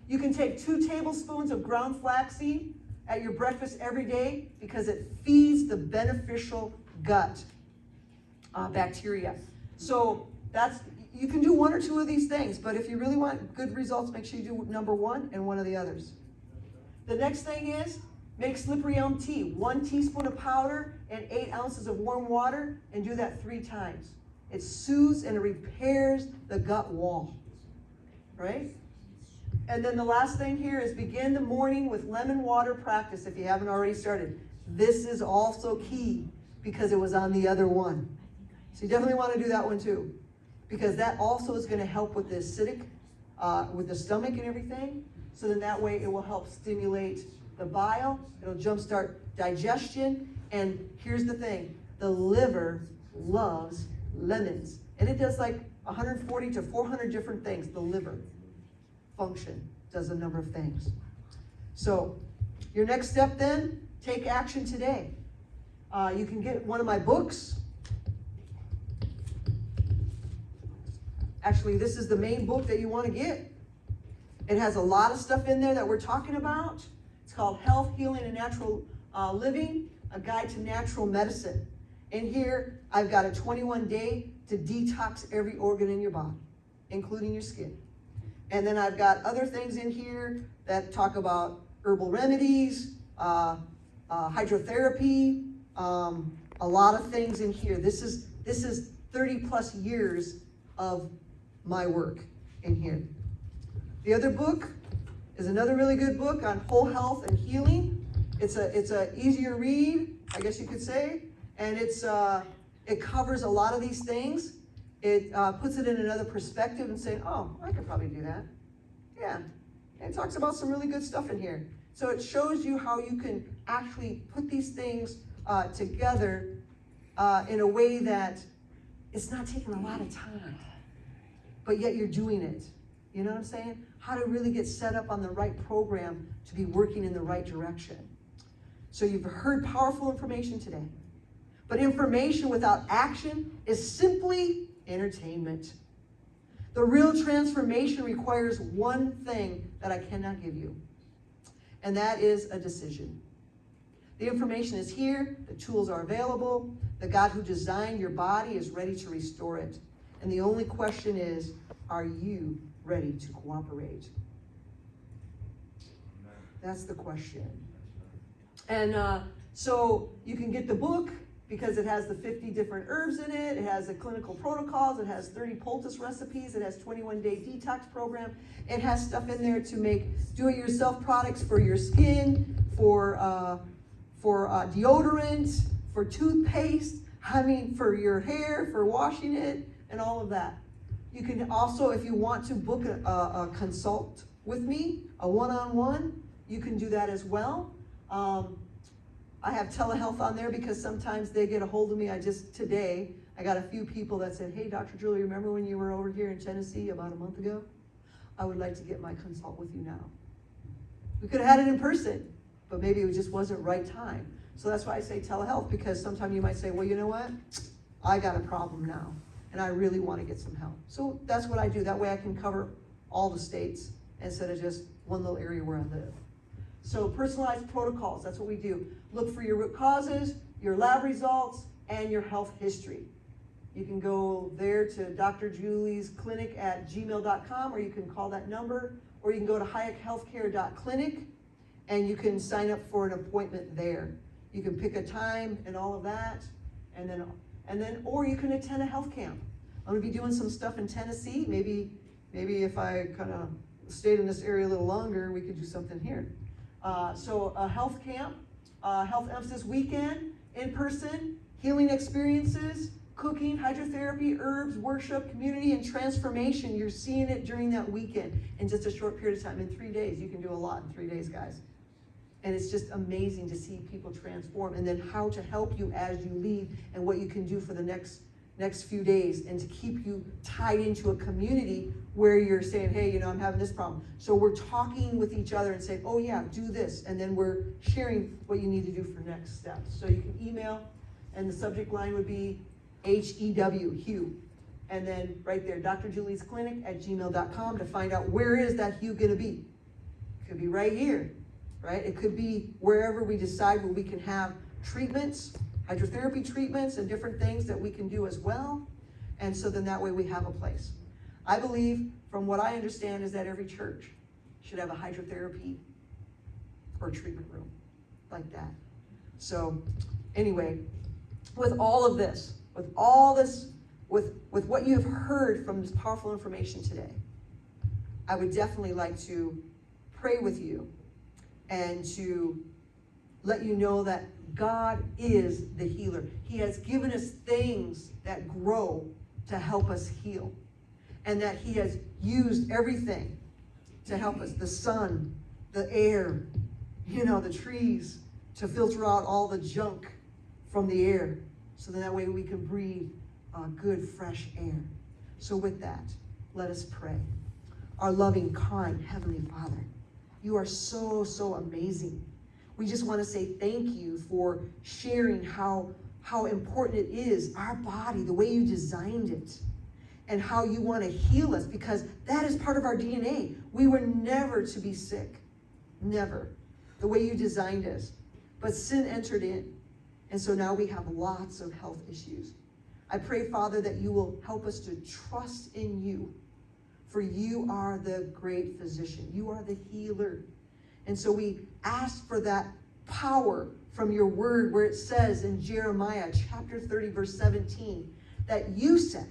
You can take 2 tablespoons of ground flaxseed at your breakfast every day, because it feeds the beneficial gut bacteria. So you can do 1 or 2 of these things, but if you really want good results, make sure you do number 1 and 1 of the others. The next thing is, make slippery elm tea. 1 teaspoon of powder and 8 ounces of warm water, and do that 3 times. It soothes and it repairs the gut wall, right? And then the last thing here is begin the morning with lemon water practice if you haven't already started. This is also key because it was on the other one. So you definitely want to do that one too, because that also is going to help with the acidic, with the stomach and everything. So then that way it will help stimulate the bile. It'll jumpstart digestion. And here's the thing, the liver loves lemons. And it does like 140 to 400 different things. The liver function does a number of things. So your next step then, take action today. You can get one of my books. Actually, this is the main book that you want to get. It has a lot of stuff in there that we're talking about. It's called Health, Healing, and Natural Living, a Guide to Natural Medicine. In here, I've got a 21-day to detox every organ in your body, including your skin. And then I've got other things in here that talk about herbal remedies, hydrotherapy, a lot of things in here. This is 30 plus years of my work in here. The other book is another really good book on whole health and healing. It's a easier read, I guess you could say, and it covers a lot of these things. It puts it in another perspective and saying, oh, I could probably do that. Yeah, and it talks about some really good stuff in here. So it shows you how you can actually put these things together in a way that it's not taking a lot of time, but yet you're doing it. You know what I'm saying? How to really get set up on the right program to be working in the right direction. So you've heard powerful information today. But information without action is simply entertainment. The real transformation requires one thing that I cannot give you, and that is a decision. The information is here, the tools are available, the God who designed your body is ready to restore it. And the only question is, are you ready to cooperate? That's the question. And so you can get the book because it has the 50 different herbs in it. It has the clinical protocols. It has 30 poultice recipes. It has 21-day detox program. It has stuff in there to make do-it-yourself products for your skin, for deodorant, for toothpaste, for your hair, for washing it, and all of that. You can also, if you want to book a consult with me, a one-on-one, you can do that as well. I have telehealth on there because sometimes they get a hold of me. Today, I got a few people that said, hey, Dr. Julie, remember when you were over here in Tennessee about a month ago? I would like to get my consult with you now. We could have had it in person, but maybe it just wasn't right time. So that's why I say telehealth, because sometimes you might say, well, you know what? I got a problem now, and I really want to get some help. So that's what I do. That way I can cover all the states instead of just one little area where I live. So personalized protocols, that's what we do. Look for your root causes, your lab results, and your health history. You can go there to Dr. Julie's clinic at gmail.com, or you can call that number, or you can go to hayekhealthcare.clinic, and you can sign up for an appointment there. You can pick a time and all of that, and then, or you can attend a health camp. I'm gonna be doing some stuff in Tennessee. Maybe if I kind of stayed in this area a little longer, we could do something here. So a health camp, health emphasis weekend, in person, healing experiences, cooking, hydrotherapy, herbs, worship, community, and transformation. You're seeing it during that weekend in just a short period of time. In 3 days, you can do a lot in 3 days, guys. And it's just amazing to see people transform, and then how to help you as you leave and what you can do for the next few days, and to keep you tied into a community where you're saying, hey, I'm having this problem. So we're talking with each other and saying, oh yeah, do this. And then we're sharing what you need to do for next steps. So you can email, and the subject line would be HEW, Hugh. And then right there, Dr. Julie's Clinic at gmail.com to find out where is that Hugh gonna be. It could be right here, right? It could be wherever we decide where we can have treatments, hydrotherapy treatments, and different things that we can do as well. And so then that way we have a place. I believe, from what I understand, is that every church should have a hydrotherapy or treatment room like that. So anyway, with all this with what you have heard from this powerful information today, I would definitely like to pray with you and to let you know that God is the healer. He has given us things that grow to help us heal, and that he has used everything to help us. The sun, the air, the trees, to filter out all the junk from the air, so that way we can breathe good, fresh air. So with that, let us pray. Our loving, kind, Heavenly Father, you are so, so amazing. We just want to say thank you for sharing how important it is, our body, the way you designed it, and how you want to heal us, because that is part of our DNA. We were never to be sick. Never. The way you designed us. But sin entered in. And so now we have lots of health issues. I pray, Father, that you will help us to trust in you. For you are the great physician. You are the healer. And so we ask for that power from your word, where it says in Jeremiah chapter 30, verse 17, that you said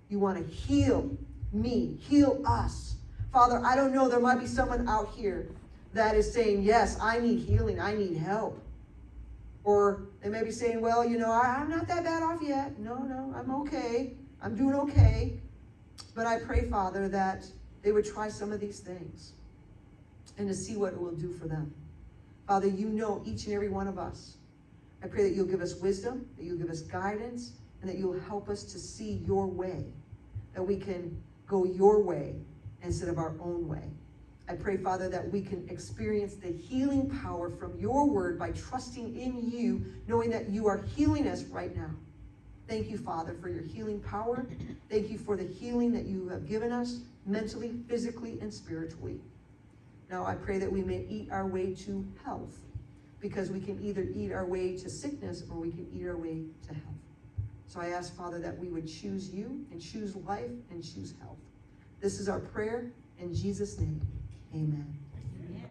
you want to heal me, heal us. Father, I don't know, there might be someone out here that is saying, yes, I need healing, I need help. Or they may be saying, well, I'm not that bad off yet. No, I'm okay. I'm doing okay. But I pray, Father, that they would try some of these things and to see what it will do for them. Father, you know each and every one of us. I pray that you'll give us wisdom, that you'll give us guidance, and that you'll help us to see your way, that we can go your way instead of our own way. I pray, Father, that we can experience the healing power from your word by trusting in you, knowing that you are healing us right now. Thank you, Father, for your healing power. Thank you for the healing that you have given us mentally, physically, and spiritually. Now I pray that we may eat our way to health, because we can either eat our way to sickness or we can eat our way to health. So I ask, Father, that we would choose you and choose life and choose health. This is our prayer in Jesus' name. Amen.